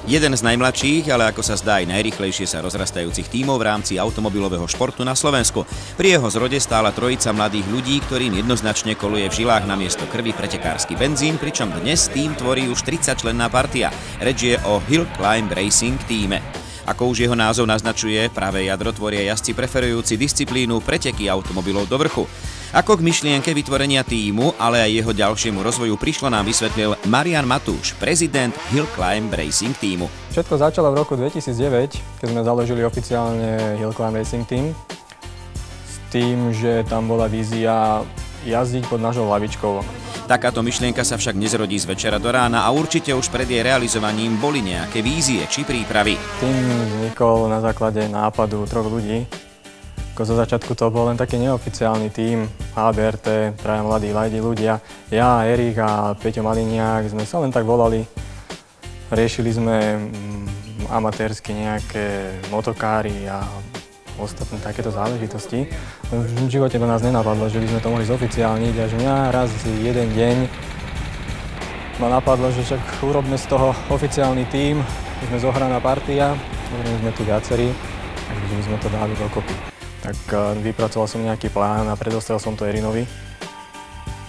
Jeden z najmladších, ale ako sa zdá aj najrýchlejšie sa rozrastajúcich tímov v rámci automobilového športu na Slovensku. Pri jeho zrode stála trojica mladých ľudí, ktorým jednoznačne koluje v žilách namiesto krvi pretekársky benzín, pričom dnes tým tvorí už 30-členná partia. Reč je o Hill Climb Racing tíme. Ako už jeho názov naznačuje, pravé jadro tvoria jazdci preferujúci disciplínu preteky automobilov do vrchu. Ako k myšlienke vytvorenia tímu, ale aj jeho ďalšiemu rozvoju prišlo, nám vysvetlil Marian Matúš, prezident Hill Climb Racing tímu. Všetko začalo v roku 2009, keď sme založili oficiálne Hill Climb Racing Team, s tým, že tam bola vízia jazdiť pod našou hlavičkou. Takáto myšlienka sa však nezrodí z večera do rána a určite už pred jej realizovaním boli nejaké vízie či prípravy. Tým vznikol na základe nápadu 3 ľudí. Zo začiatku to bol len taký neoficiálny tím, HBRT, traja mladí lajdi ľudia. Ja, Erik a Peťo Maliniak sme sa len tak volali. Riešili sme amatérsky nejaké motokáry a ostatné takéto záležitosti. V živote do nás nenapadlo, že by sme to mohli zoficiálniť, až mňa raz jeden deň ma napadlo, že však urobme z toho oficiálny tím, sme zohraná partia, sme tu viacerí, takže by sme to dali dokopy. Tak vypracoval som nejaký plán a predostrel som to Erinovi.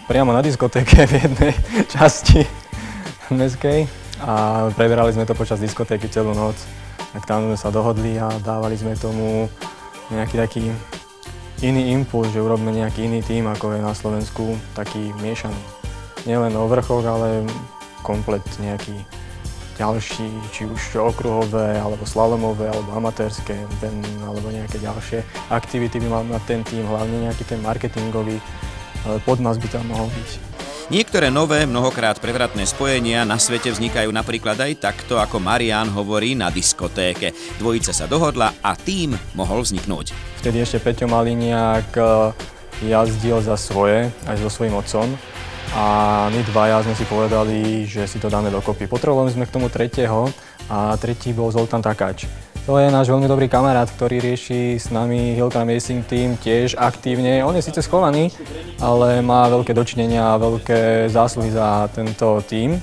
Priamo na diskotéke v jednej časti mestskej a preberali sme to počas diskotéky celú noc. Tak tam sme sa dohodli a dávali sme tomu nejaký taký iný impuls, že urobíme nejaký iný tím, ako je na Slovensku, taký miešaný. Nielen o vrchoch, ale komplet nejaký ďalší, či už okruhové, alebo slalomové, alebo amatérske, alebo nejaké ďalšie aktivity by mal mať ten tým, hlavne nejaký ten marketingový podmas by tam mohol byť. Niektoré nové, mnohokrát prevratné spojenia na svete vznikajú napríklad aj takto, ako Marian hovorí, na diskotéke. Dvojica sa dohodla a tým mohol vzniknúť. Vtedy ešte Peťo Maliniak jazdil za svoje, aj so svojím otcom. A my dvaja sme si povedali, že si to dáme dokopy. Potrebovali sme k tomu tretieho a tretí bol Zoltán Takáč. To je náš veľmi dobrý kamarát, ktorý rieši s nami Hill Climb Racing Team tiež aktívne. On je síce schovaný, ale má veľké dočinenia a veľké zásluhy za tento tím.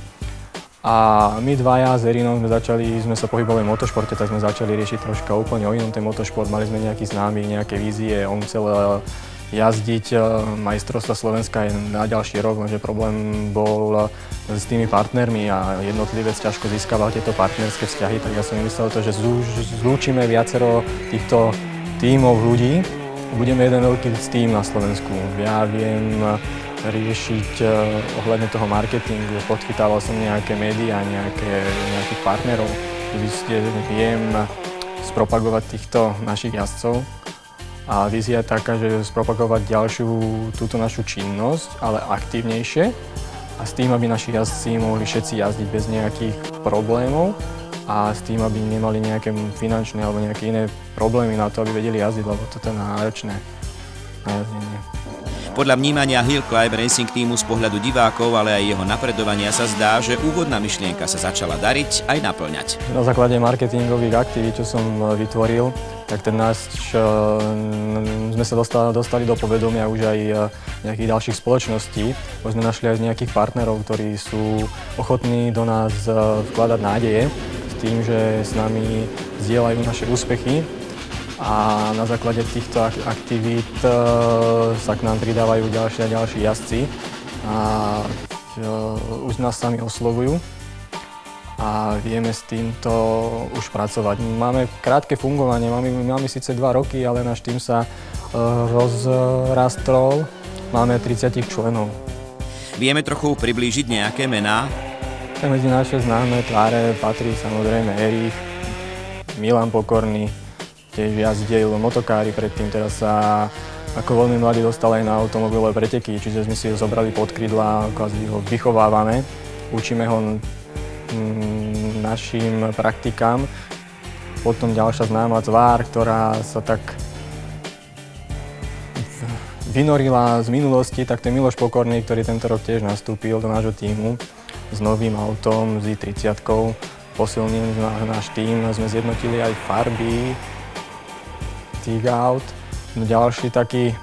A my dvaja s Erinom sme sa pohybovali v motošporte, tak sme začali riešiť troška úplne o inom ten motošport. Mali sme nejaký známy, nejaké vízie, on chcel jazdiť majstrovstva Slovenska aj na ďalší rok, lenže problém bol s tými partnermi a jednotlivec ťažko získaval tieto partnerské vzťahy, tak ja som myslel to, že zlúčime viacero týchto tímov ľudí, budeme jeden veľký tím na Slovensku. Ja viem riešiť ohľadne toho marketingu, podchytával som nejaké médiá, nejakých partnerov, viem spropagovať týchto našich jazdcov. A vízia je taká, že spropagovať ďalšiu túto našu činnosť, ale aktívnejšie a s tým, aby naši jazdci mohli všetci jazdiť bez nejakých problémov a s tým, aby nemali nejaké finančné alebo nejaké iné problémy na to, aby vedeli jazdiť, lebo toto je náročné na jazdenie. Podľa vnímania Hill Climb Racing tímu z pohľadu divákov, ale aj jeho napredovania sa zdá, že úvodná myšlienka sa začala dariť aj naplňať. Na základe marketingových aktivít, čo som vytvoril, tak sme sa dostali do povedomia už aj nejakých ďalších spoločností. Už sme našli aj nejakých partnerov, ktorí sú ochotní do nás vkladať nádeje s tým, že s nami zdieľajú naše úspechy. A na základe týchto aktivít sa k nám pridávajú ďalší a ďalší jazdci a už nás sami oslovujú a vieme s týmto už pracovať. Máme krátke fungovanie, máme síce 2 roky, ale náš tým sa rozrastol, máme 30 členov. Vieme trochu priblížiť nejaké mená? Medzi naše známe tváre patrí samozrejme Erik, Milan Pokorný, tiež jazdil motokári predtým, teraz sa ako veľmi mladý dostal aj na automobilové preteky, čiže sme si ho zobrali pod krídla, kvázi ho vychovávame, učíme ho našim praktikám. Potom ďalšia známa tvár, ktorá sa tak vynorila z minulosti, tak to je Miloš Pokorný, ktorý tento rok tiež nastúpil do nášho tímu s novým autom, s i30-kou. Posilnil náš tím, sme zjednotili aj farby tých aut. Ďalší taký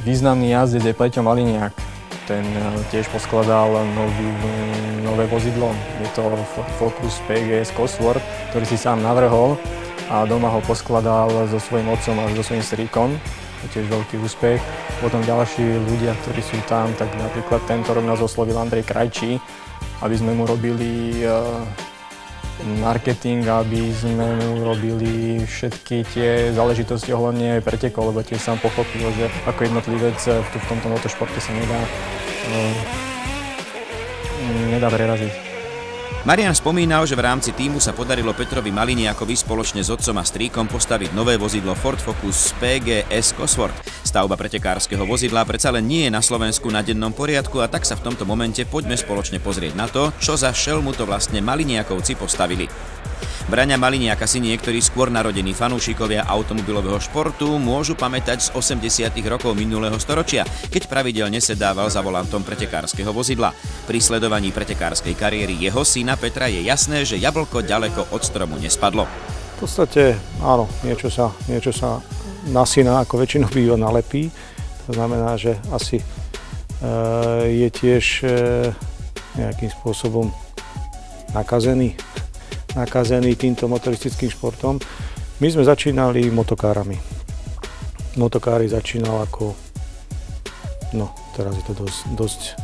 významný jazdec je Peťo Maliniak, ten tiež poskladal nové vozidlo. Je to Ford Focus PGS Cosworth, ktorý si sám navrhol a doma ho poskladal so svojím otcom a so svojím strýkom. To je tiež veľký úspech. Potom ďalší ľudia, ktorí sú tam, tak napríklad tento rok nás oslovil Andrej Krajčí, aby sme mu robili marketing, aby sme mu robili všetky tie záležitosti ohľadne pretekov, lebo tiež sám pochopil, že ako jednotlivec v tomto motošporte sa nedá preraziť. Marian spomínal, že v rámci tímu sa podarilo Petrovi Maliniakovi spoločne s otcom a strýkom postaviť nové vozidlo Ford Focus PGS Cosworth. Stavba pretekárskeho vozidla predsa len nie je na Slovensku na dennom poriadku a tak sa v tomto momente poďme spoločne pozrieť na to, čo za šelmu to vlastne Maliniakovci postavili. Braňa Maliniaka si niektorí skôr narodení fanúšikovia automobilového športu môžu pamätať z 80. rokov minulého storočia, keď pravidelne sedával za volantom pretekárskeho vozidla. Pri sledovaní pretekárskej kariéry jeho syna Petra je jasné, že jablko ďaleko od stromu nespadlo. V podstate áno, niečo sa na syna ako väčšinou býva nalepí. To znamená, že asi je tiež nejakým spôsobom nakazený týmto motoristickým športom. My sme začínali motokárami. Motokári začínal ako, teraz je to dosť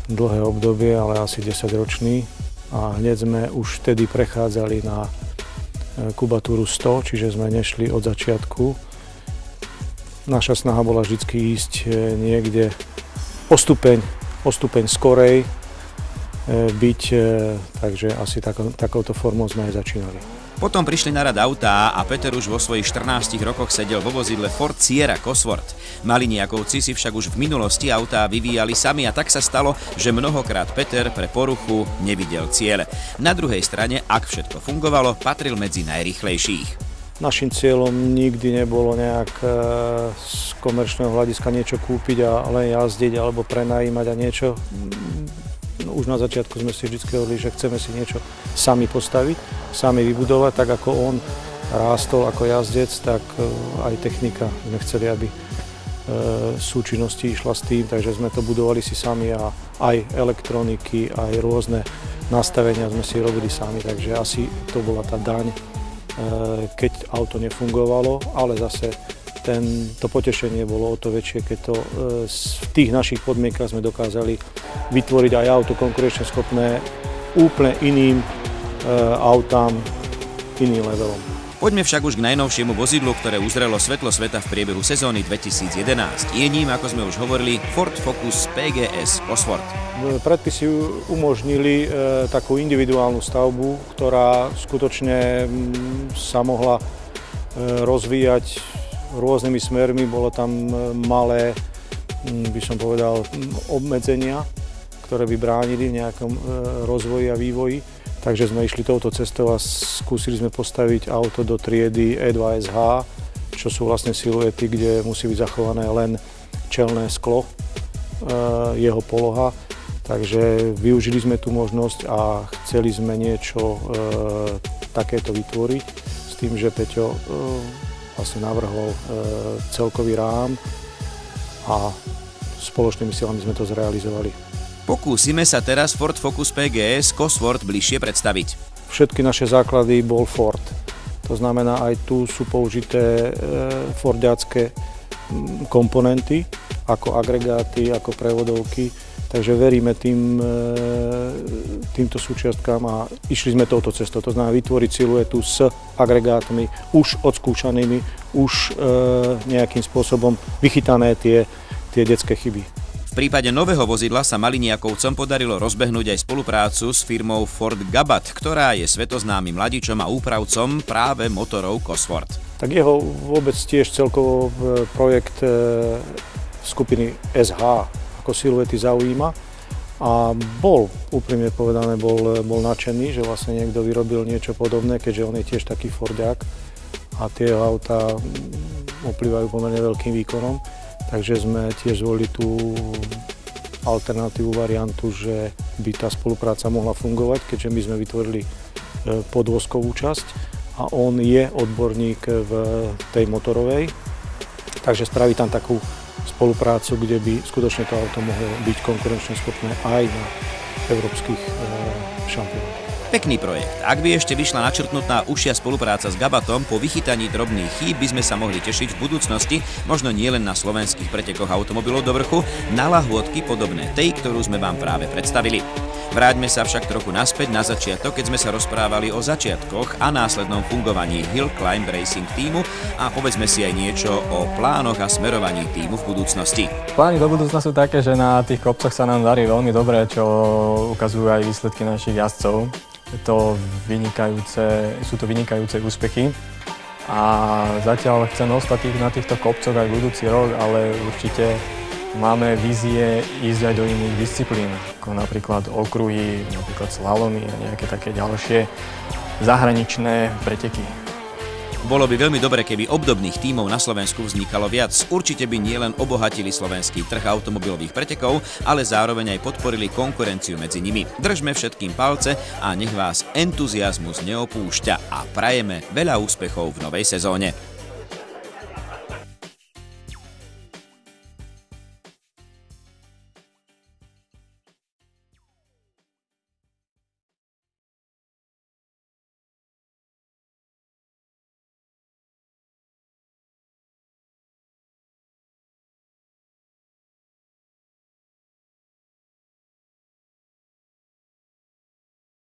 dlhé obdobie, ale asi 10-ročný. A hneď sme už vtedy prechádzali na kubatúru 100, čiže sme nešli od začiatku. Naša snaha bola vždy ísť niekde o stupeň skorej, takže asi takouto formou sme aj začínali. Potom prišli na rad autá a Peter už vo svojich 14 rokoch sedel vo vozidle Ford Sierra Cosworth. Maliniakovci si však už v minulosti autá vyvíjali sami a tak sa stalo, že mnohokrát Peter pre poruchu nevidel ciele. Na druhej strane, ak všetko fungovalo, patril medzi najrýchlejších. Naším cieľom nikdy nebolo nejak z komerčného hľadiska niečo kúpiť a len jazdiť alebo prenajímať a niečo. Už na začiatku sme si vždy hovorili, že chceme si niečo sami postaviť, sami vybudovať, tak ako on rástol ako jazdec, tak aj technika sme chceli, aby v súčinnosti išla s tým, takže sme to budovali si sami a aj elektroniky, aj rôzne nastavenia sme si robili sami, takže asi to bola tá daň, keď auto nefungovalo, ale zase to potešenie bolo o to väčšie, keď to v tých našich podmienkach sme dokázali vytvoriť aj auto konkurenčne schopné úplne iným autám, iným levelom. Poďme však už k najnovšiemu vozidlu, ktoré uzrelo svetlo sveta v priebehu sezóny 2011. Je ním, ako sme už hovorili, Ford Focus PGS Cosworth. Predpisy umožnili takú individuálnu stavbu, ktorá skutočne sa mohla rozvíjať rôznymi smermi, bolo tam malé, by som povedal, obmedzenia, ktoré by bránili v nejakom rozvoji a vývoji. Takže sme išli touto cestou a skúsili sme postaviť auto do triedy E2SH, čo sú vlastne siluety, kde musí byť zachované len čelné sklo, jeho poloha. Takže využili sme tú možnosť a chceli sme niečo takéto vytvoriť s tým, že Peťo vlastne navrhol celkový rám a spoločnými silami sme to zrealizovali. Pokúsime sa teraz Ford Focus PGS Cosworth bližšie predstaviť. Všetky naše základy bol Ford. To znamená, aj tu sú použité fordiacké komponenty, ako agregáty, ako prevodovky. Takže veríme týmto súčiastkám a išli sme touto cestou. To znamená vytvoriť siluetu s agregátmi, už odskúšanými, už nejakým spôsobom vychytané tie detské chyby. V prípade nového vozidla sa Maliniakovcom podarilo rozbehnúť aj spoluprácu s firmou Ford Gabat, ktorá je svetoznámym mladičom a úpravcom práve motorov Cosworth. Tak jeho vôbec tiež celkovo projekt skupiny SH ako siluety zaujíma a bol, úprimne povedané, bol nadšený, že vlastne niekto vyrobil niečo podobné, keďže on je tiež taký Fordiak a tie autá oplývajú pomerne veľkým výkonom, takže sme tiež zvolili tú alternatívu variantu, že by tá spolupráca mohla fungovať, keďže my sme vytvorili podvozkovú časť a on je odborník v tej motorovej, takže spraví tam takú spoluprácu, kde by skutočne to auto mohlo byť konkurenčne schopné aj na európskych šampionátoch. Pekný projekt. Ak by ešte vyšla načrtnutá užšia spolupráca s Gabatom, po vychytaní drobných chýb by sme sa mohli tešiť v budúcnosti, možno nielen na slovenských pretekoch automobilov do vrchu, na lahôdky podobné tej, ktorú sme vám práve predstavili. Vráťme sa však trochu naspäť na začiatok, keď sme sa rozprávali o začiatkoch a následnom fungovaní Hill Climb Racing týmu a povedzme si aj niečo o plánoch a smerovaní týmu v budúcnosti. Plány do budúcna sú také, že na tých kopcoch sa nám darí veľmi dobre, čo ukazujú aj výsledky našich jazdcov. Sú to vynikajúce úspechy a zatiaľ chcem ostať na týchto kopcoch aj budúci rok, ale určite máme vízie ísť aj do iných disciplín, ako napríklad okruhy, napríklad slalomy a nejaké také ďalšie zahraničné preteky. Bolo by veľmi dobre, keby obdobných tímov na Slovensku vznikalo viac. Určite by nielen obohatili slovenský trh automobilových pretekov, ale zároveň aj podporili konkurenciu medzi nimi. Držme všetkým palce a nech vás entuziazmus neopúšťa a prajeme veľa úspechov v novej sezóne.